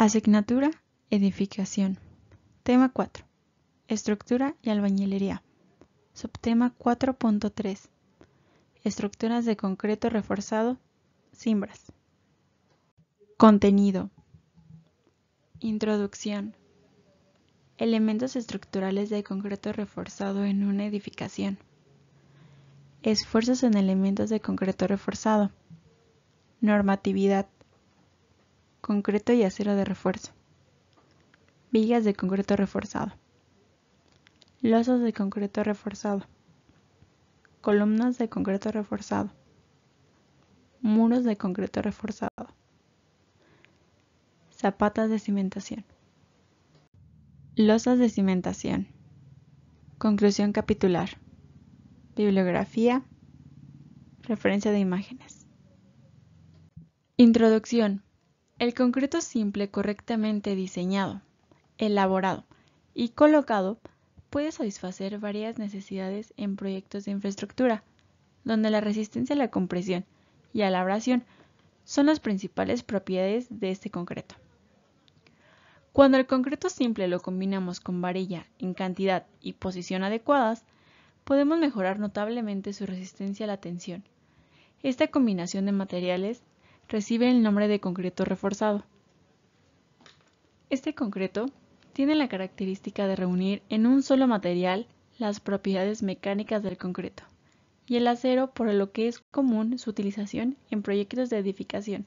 Asignatura: Edificación. Tema 4. Estructura y albañilería. Subtema 4.3. Estructuras de concreto reforzado, cimbras. Contenido. Introducción. Elementos estructurales de concreto reforzado en una edificación. Esfuerzos en elementos de concreto reforzado. Normatividad. Concreto y acero de refuerzo. Vigas de concreto reforzado. Losas de concreto reforzado. Columnas de concreto reforzado. Muros de concreto reforzado. Zapatas de cimentación. Losas de cimentación. Conclusión capitular. Bibliografía. Referencia de imágenes. Introducción. El concreto simple correctamente diseñado, elaborado y colocado puede satisfacer varias necesidades en proyectos de infraestructura, donde la resistencia a la compresión y a la abrasión son las principales propiedades de este concreto. Cuando el concreto simple lo combinamos con varilla en cantidad y posición adecuadas, podemos mejorar notablemente su resistencia a la tensión. Esta combinación de materiales recibe el nombre de concreto reforzado. Este concreto tiene la característica de reunir en un solo material las propiedades mecánicas del concreto y el acero, por lo que es común su utilización en proyectos de edificación.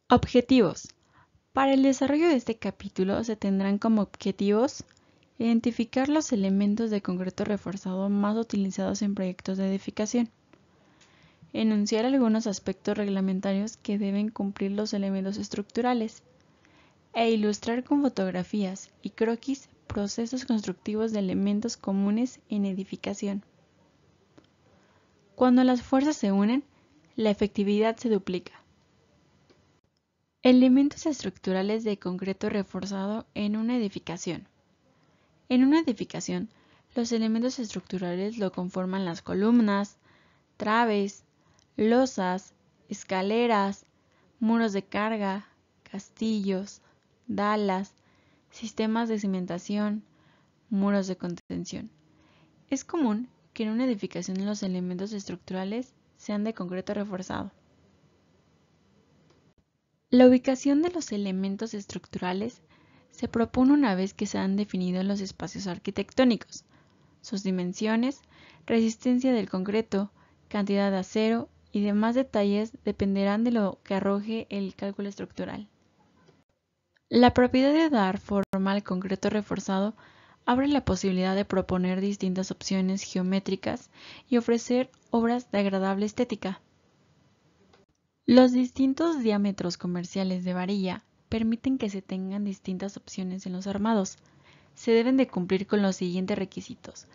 Objetivos. Para el desarrollo de este capítulo se tendrán como objetivos identificar los elementos de concreto reforzado más utilizados en proyectos de edificación, enunciar algunos aspectos reglamentarios que deben cumplir los elementos estructurales, e ilustrar con fotografías y croquis procesos constructivos de elementos comunes en edificación. Cuando las fuerzas se unen, la efectividad se duplica. Elementos estructurales de concreto reforzado en una edificación. En una edificación, los elementos estructurales lo conforman las columnas, traves, losas, escaleras, muros de carga, castillos, dalas, sistemas de cimentación, muros de contención. Es común que en una edificación los elementos estructurales sean de concreto reforzado. La ubicación de los elementos estructurales se propone una vez que se han definido los espacios arquitectónicos, sus dimensiones, resistencia del concreto, cantidad de acero y demás detalles dependerán de lo que arroje el cálculo estructural. La propiedad de dar forma al concreto reforzado abre la posibilidad de proponer distintas opciones geométricas y ofrecer obras de agradable estética. Los distintos diámetros comerciales de varilla permiten que se tengan distintas opciones en los armados. Se deben de cumplir con los siguientes requisitos: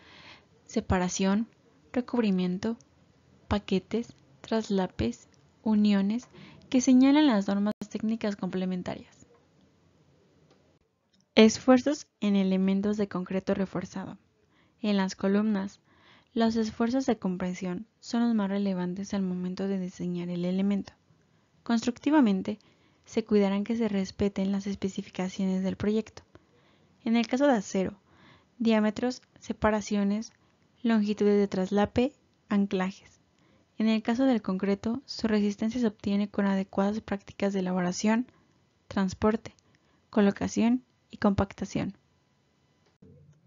separación, recubrimiento, paquetes, traslapes, uniones, que señalan las normas técnicas complementarias. Esfuerzos en elementos de concreto reforzado. En las columnas, los esfuerzos de compresión son los más relevantes al momento de diseñar el elemento. Constructivamente, se cuidarán que se respeten las especificaciones del proyecto. En el caso de acero, diámetros, separaciones, longitudes de traslape, anclajes. En el caso del concreto, su resistencia se obtiene con adecuadas prácticas de elaboración, transporte, colocación y compactación.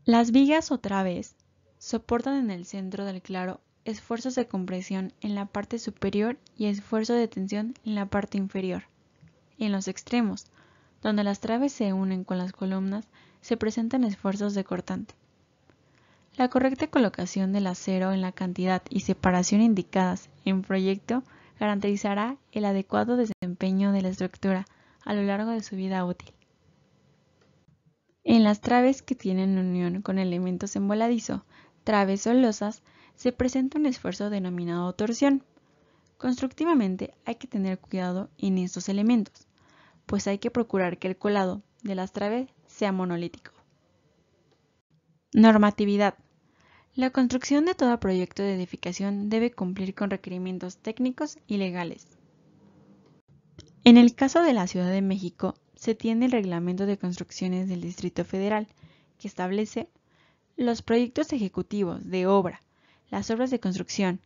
Las vigas o traves soportan en el centro del claro esfuerzos de compresión en la parte superior y esfuerzo de tensión en la parte inferior. En los extremos, donde las traves se unen con las columnas, se presentan esfuerzos de cortante. La correcta colocación del acero en la cantidad y separación indicadas en proyecto garantizará el adecuado desempeño de la estructura a lo largo de su vida útil. En las traves que tienen unión con elementos en voladizo, traves o losas, se presenta un esfuerzo denominado torsión. Constructivamente hay que tener cuidado en estos elementos, pues hay que procurar que el colado de las traves sea monolítico. Normatividad. La construcción de todo proyecto de edificación debe cumplir con requerimientos técnicos y legales. En el caso de la Ciudad de México, se tiene el Reglamento de Construcciones del Distrito Federal, que establece los proyectos ejecutivos de obra, las obras de construcción,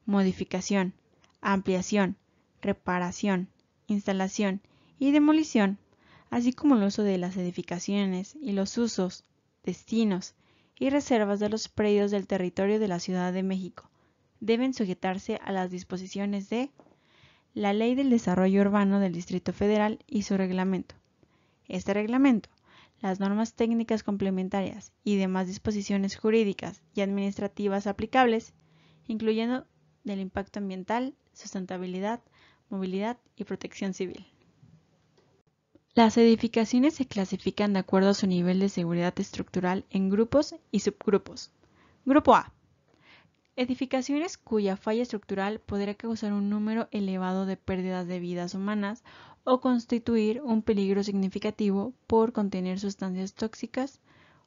modificación, ampliación, reparación, instalación y demolición, así como el uso de las edificaciones y los usos, destinos y reservas de los predios del territorio de la Ciudad de México, deben sujetarse a las disposiciones de la Ley del Desarrollo Urbano del Distrito Federal y su reglamento. Este reglamento, las normas técnicas complementarias y demás disposiciones jurídicas y administrativas aplicables, incluyendo del impacto ambiental, sustentabilidad, movilidad y protección civil. Las edificaciones se clasifican de acuerdo a su nivel de seguridad estructural en grupos y subgrupos. Grupo A. Edificaciones cuya falla estructural podría causar un número elevado de pérdidas de vidas humanas o constituir un peligro significativo por contener sustancias tóxicas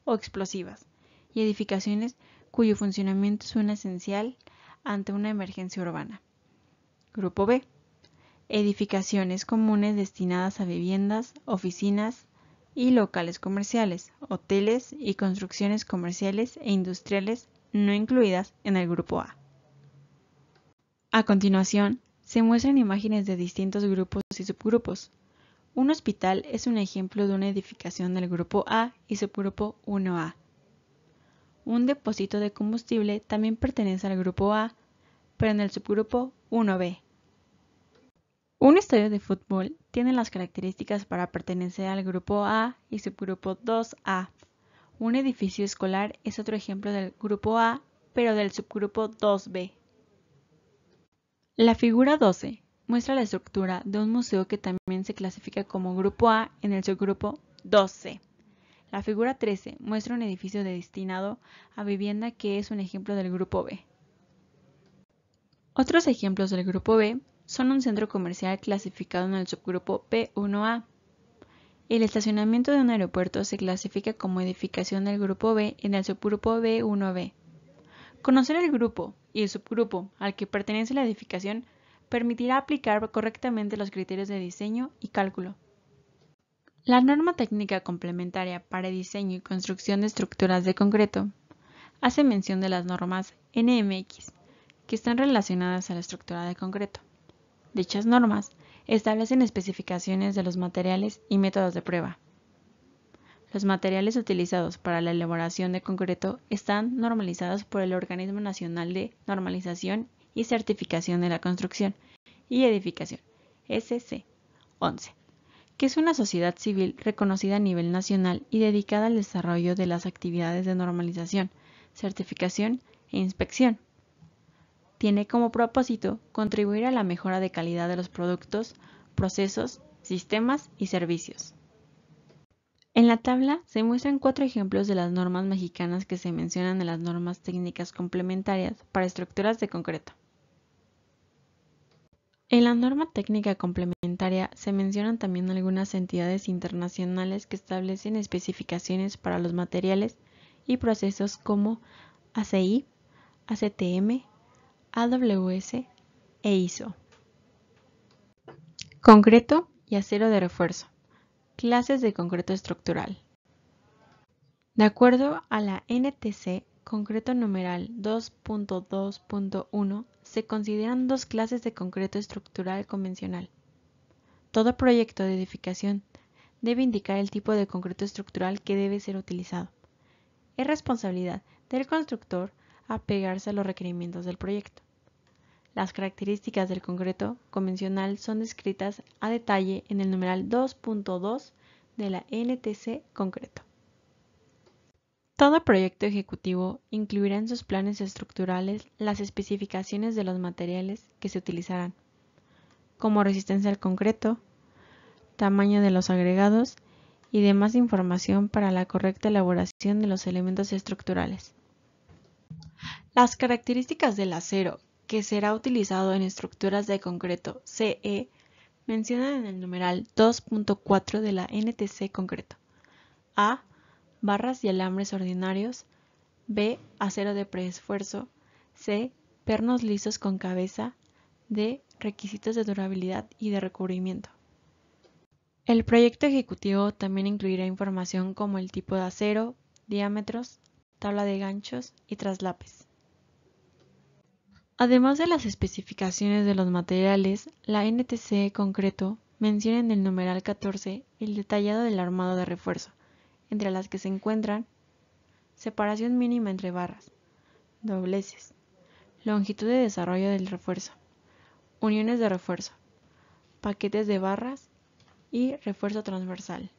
o explosivas, y edificaciones cuyo funcionamiento es esencial ante una emergencia urbana. Grupo B. Edificaciones comunes destinadas a viviendas, oficinas y locales comerciales, hoteles y construcciones comerciales e industriales no incluidas en el Grupo A. A continuación, se muestran imágenes de distintos grupos y subgrupos. Un hospital es un ejemplo de una edificación del Grupo A y subgrupo 1A. Un depósito de combustible también pertenece al Grupo A, pero en el subgrupo 1B. Un estadio de fútbol tiene las características para pertenecer al Grupo A y subgrupo 2A. Un edificio escolar es otro ejemplo del Grupo A, pero del subgrupo 2B. La figura 12 muestra la estructura de un museo que también se clasifica como Grupo A en el subgrupo 2C. La figura 13 muestra un edificio destinado a vivienda que es un ejemplo del Grupo B. Otros ejemplos del Grupo B son un centro comercial clasificado en el subgrupo P1A. El estacionamiento de un aeropuerto se clasifica como edificación del Grupo B en el subgrupo B1B. Conocer el grupo y el subgrupo al que pertenece la edificación permitirá aplicar correctamente los criterios de diseño y cálculo. La norma técnica complementaria para diseño y construcción de estructuras de concreto hace mención de las normas NMX, que están relacionadas a la estructura de concreto. Dichas normas establecen especificaciones de los materiales y métodos de prueba. Los materiales utilizados para la elaboración de concreto están normalizados por el Organismo Nacional de Normalización y Certificación de la Construcción y Edificación, SC-11, que es una sociedad civil reconocida a nivel nacional y dedicada al desarrollo de las actividades de normalización, certificación e inspección. Tiene como propósito contribuir a la mejora de calidad de los productos, procesos, sistemas y servicios. En la tabla se muestran 4 ejemplos de las normas mexicanas que se mencionan en las normas técnicas complementarias para estructuras de concreto. En la norma técnica complementaria se mencionan también algunas entidades internacionales que establecen especificaciones para los materiales y procesos como ACI, ACTM, AWS e ISO. Concreto y acero de refuerzo. Clases de concreto estructural. De acuerdo a la NTC, concreto numeral 2.2.1, se consideran 2 clases de concreto estructural convencional. Todo proyecto de edificación debe indicar el tipo de concreto estructural que debe ser utilizado. Es responsabilidad del constructor apegarse a los requerimientos del proyecto. Las características del concreto convencional son descritas a detalle en el numeral 2.2 de la NTC concreto. Todo proyecto ejecutivo incluirá en sus planes estructurales las especificaciones de los materiales que se utilizarán, como resistencia al concreto, tamaño de los agregados y demás información para la correcta elaboración de los elementos estructurales. Las características del acero que será utilizado en estructuras de concreto CE mencionan en el numeral 2.4 de la NTC concreto. A. Barras y alambres ordinarios. B. Acero de preesfuerzo. C. Pernos lisos con cabeza. D. Requisitos de durabilidad y de recubrimiento. El proyecto ejecutivo también incluirá información como el tipo de acero, diámetros, tabla de ganchos y traslapes. Además de las especificaciones de los materiales, la NTC concreto menciona en el numeral 14 el detallado del armado de refuerzo, entre las que se encuentran separación mínima entre barras, dobleces, longitud de desarrollo del refuerzo, uniones de refuerzo, paquetes de barras y refuerzo transversal.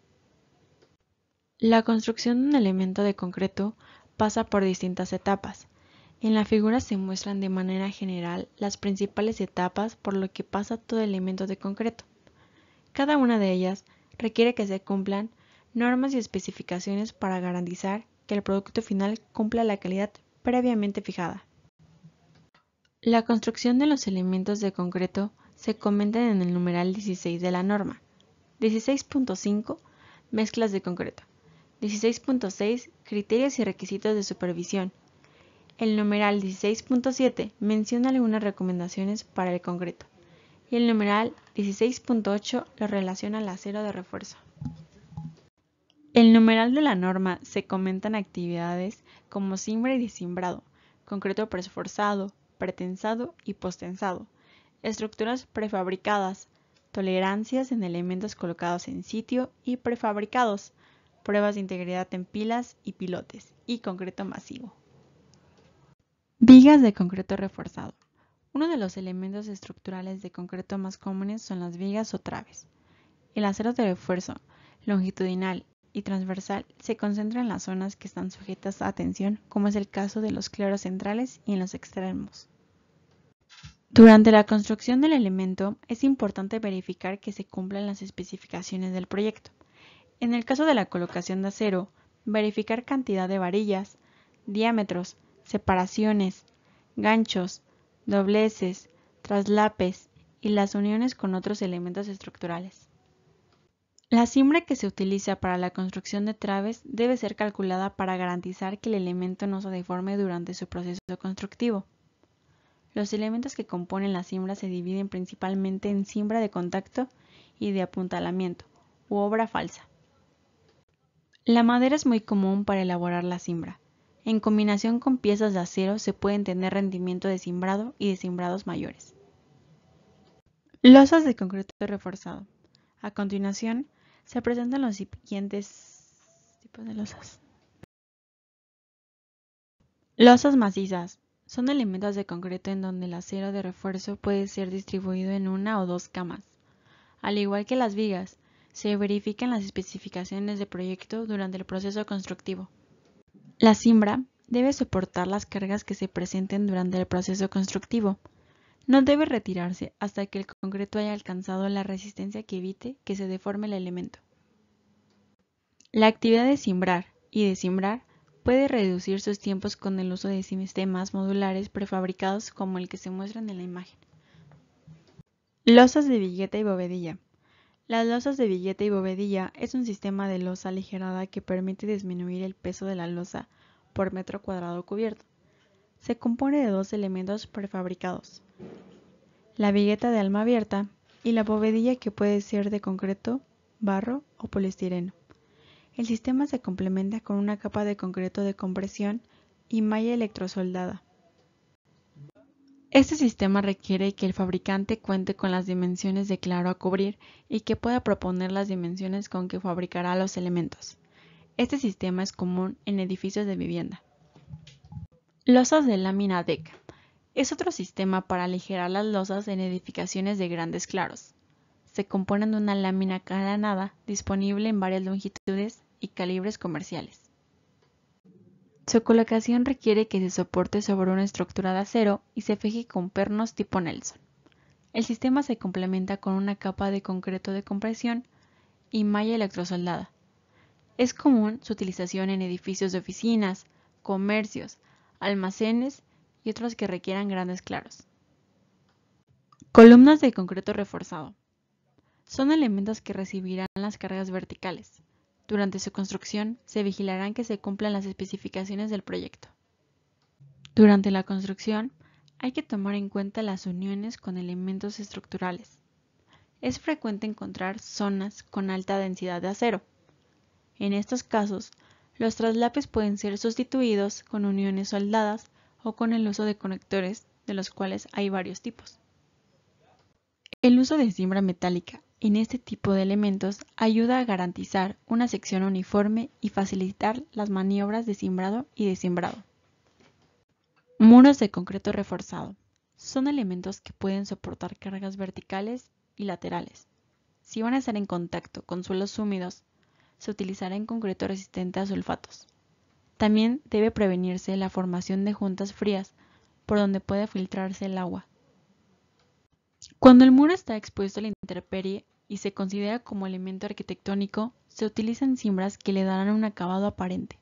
La construcción de un elemento de concreto pasa por distintas etapas. En la figura se muestran de manera general las principales etapas por lo que pasa todo elemento de concreto. Cada una de ellas requiere que se cumplan normas y especificaciones para garantizar que el producto final cumpla la calidad previamente fijada. La construcción de los elementos de concreto se comentan en el numeral 16 de la norma. 16.5 Mezclas de concreto. 16.6 Criterios y requisitos de supervisión. El numeral 16.7 menciona algunas recomendaciones para el concreto. Y el numeral 16.8 lo relaciona al acero de refuerzo. El numeral de la norma se comentan actividades como cimbra y desimbrado, concreto preesforzado, pretensado y postensado, estructuras prefabricadas, tolerancias en elementos colocados en sitio y prefabricados, pruebas de integridad en pilas y pilotes y concreto masivo. Vigas de concreto reforzado. Uno de los elementos estructurales de concreto más comunes son las vigas o traves. El acero de refuerzo longitudinal y transversal se concentra en las zonas que están sujetas a tensión, como es el caso de los cleros centrales y en los extremos. Durante la construcción del elemento es importante verificar que se cumplan las especificaciones del proyecto. En el caso de la colocación de acero, verificar cantidad de varillas, diámetros, separaciones, ganchos, dobleces, traslapes y las uniones con otros elementos estructurales. La cimbra que se utiliza para la construcción de traves debe ser calculada para garantizar que el elemento no se deforme durante su proceso constructivo. Los elementos que componen la cimbra se dividen principalmente en cimbra de contacto y de apuntalamiento, u obra falsa. La madera es muy común para elaborar la cimbra. En combinación con piezas de acero se pueden tener rendimiento de cimbrado y de cimbrados mayores. Losas de concreto reforzado. A continuación, se presentan los siguientes tipos de losas. Losas macizas. Son elementos de concreto en donde el acero de refuerzo puede ser distribuido en una o dos camas. Al igual que las vigas, se verifican las especificaciones de proyecto durante el proceso constructivo. La cimbra debe soportar las cargas que se presenten durante el proceso constructivo. No debe retirarse hasta que el concreto haya alcanzado la resistencia que evite que se deforme el elemento. La actividad de cimbrar y descimbrar puede reducir sus tiempos con el uso de sistemas modulares prefabricados como el que se muestran en la imagen. Losas de vigueta y bovedilla. Las losas de vigueta y bovedilla es un sistema de losa aligerada que permite disminuir el peso de la losa por metro cuadrado cubierto. Se compone de dos elementos prefabricados, la vigueta de alma abierta y la bovedilla que puede ser de concreto, barro o poliestireno. El sistema se complementa con una capa de concreto de compresión y malla electrosoldada. Este sistema requiere que el fabricante cuente con las dimensiones de claro a cubrir y que pueda proponer las dimensiones con que fabricará los elementos. Este sistema es común en edificios de vivienda. Losas de lámina deck. Es otro sistema para aligerar las losas en edificaciones de grandes claros. Se componen de una lámina carenada disponible en varias longitudes y calibres comerciales. Su colocación requiere que se soporte sobre una estructura de acero y se fije con pernos tipo Nelson. El sistema se complementa con una capa de concreto de compresión y malla electrosoldada. Es común su utilización en edificios de oficinas, comercios, almacenes y otros que requieran grandes claros. Columnas de concreto reforzado. Son elementos que recibirán las cargas verticales. Durante su construcción, se vigilarán que se cumplan las especificaciones del proyecto. Durante la construcción, hay que tomar en cuenta las uniones con elementos estructurales. es frecuente encontrar zonas con alta densidad de acero. En estos casos, los traslapes pueden ser sustituidos con uniones soldadas o con el uso de conectores, de los cuales hay varios tipos. El uso de cimbra metálica en este tipo de elementos ayuda a garantizar una sección uniforme y facilitar las maniobras de cimbrado y descimbrado. Muros de concreto reforzado. Son elementos que pueden soportar cargas verticales y laterales. Si van a estar en contacto con suelos húmedos, se utilizará en concreto resistente a sulfatos. También debe prevenirse la formación de juntas frías por donde puede filtrarse el agua. Cuando el muro está expuesto a la intemperie y se considera como elemento arquitectónico, se utilizan cimbras que le darán un acabado aparente.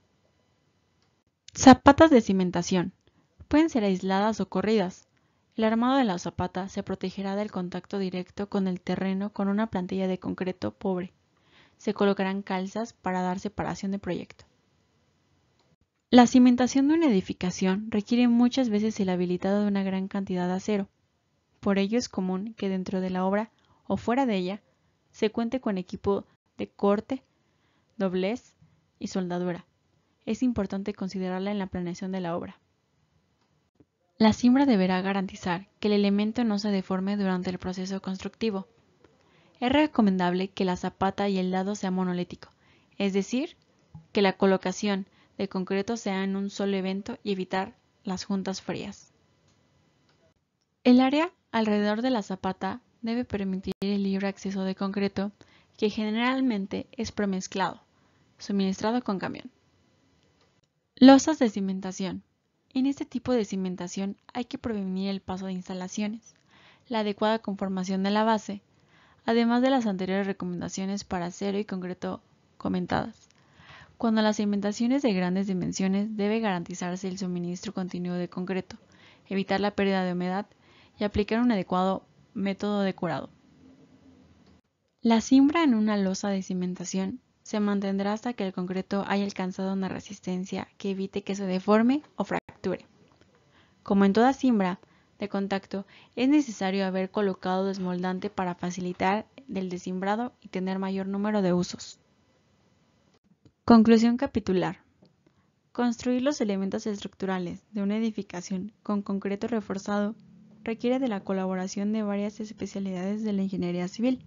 Zapatas de cimentación. Pueden ser aisladas o corridas. El armado de la zapata se protegerá del contacto directo con el terreno con una plantilla de concreto pobre. Se colocarán calzas para dar separación de proyecto. La cimentación de una edificación requiere muchas veces el habilitado de una gran cantidad de acero. Por ello es común que dentro de la obra o fuera de ella se cuente con equipo de corte, doblez y soldadura. Es importante considerarla en la planeación de la obra. La cimbra deberá garantizar que el elemento no se deforme durante el proceso constructivo. Es recomendable que la zapata y el lado sea monolítico, es decir, que la colocación de concreto sea en un solo evento y evitar las juntas frías. El área alrededor de la zapata debe permitir el libre acceso de concreto, que generalmente es premezclado, suministrado con camión. Losas de cimentación. En este tipo de cimentación hay que prevenir el paso de instalaciones, la adecuada conformación de la base, además de las anteriores recomendaciones para acero y concreto comentadas. Cuando la cimentación es de grandes dimensiones, debe garantizarse el suministro continuo de concreto, evitar la pérdida de humedad y aplicar un adecuado método de curado. La cimbra en una losa de cimentación se mantendrá hasta que el concreto haya alcanzado una resistencia que evite que se deforme o fracture. Como en toda cimbra de contacto, es necesario haber colocado desmoldante para facilitar el descimbrado y tener mayor número de usos. Conclusión capitular. Construir los elementos estructurales de una edificación con concreto reforzado requiere de la colaboración de varias especialidades de la ingeniería civil.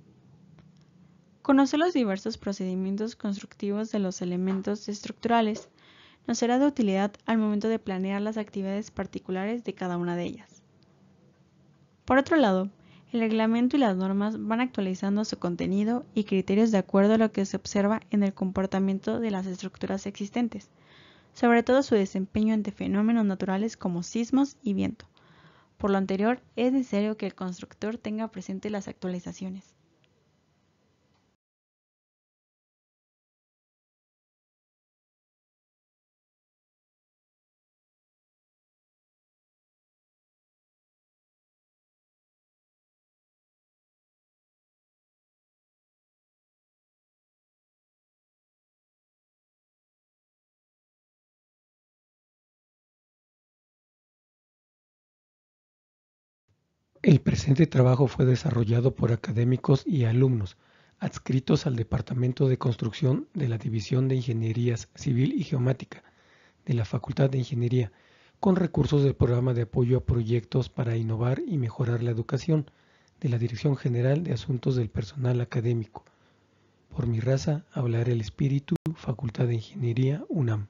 Conocer los diversos procedimientos constructivos de los elementos estructurales nos será de utilidad al momento de planear las actividades particulares de cada una de ellas. Por otro lado, el reglamento y las normas van actualizando su contenido y criterios de acuerdo a lo que se observa en el comportamiento de las estructuras existentes, sobre todo su desempeño ante fenómenos naturales como sismos y viento. Por lo anterior, es necesario que el constructor tenga presente las actualizaciones. El presente trabajo fue desarrollado por académicos y alumnos adscritos al Departamento de Construcción de la División de Ingenierías Civil y Geomática de la Facultad de Ingeniería, con recursos del Programa de Apoyo a Proyectos para Innovar y Mejorar la Educación de la Dirección General de Asuntos del Personal Académico. Por mi raza, hablará el espíritu, Facultad de Ingeniería, UNAM.